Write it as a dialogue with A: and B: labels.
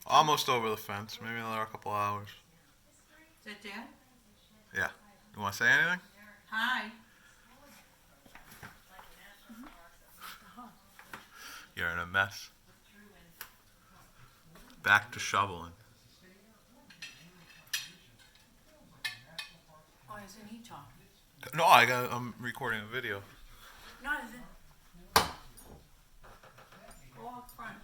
A: Almost over the fence. Maybe another couple hours.
B: Is that Dan?
A: Yeah. You want to say anything?
B: Hi.
A: You're in a mess. Back to shoveling.
B: Why isn't he talking?
A: No, I'm recording a video.
B: No, is it? Go up front.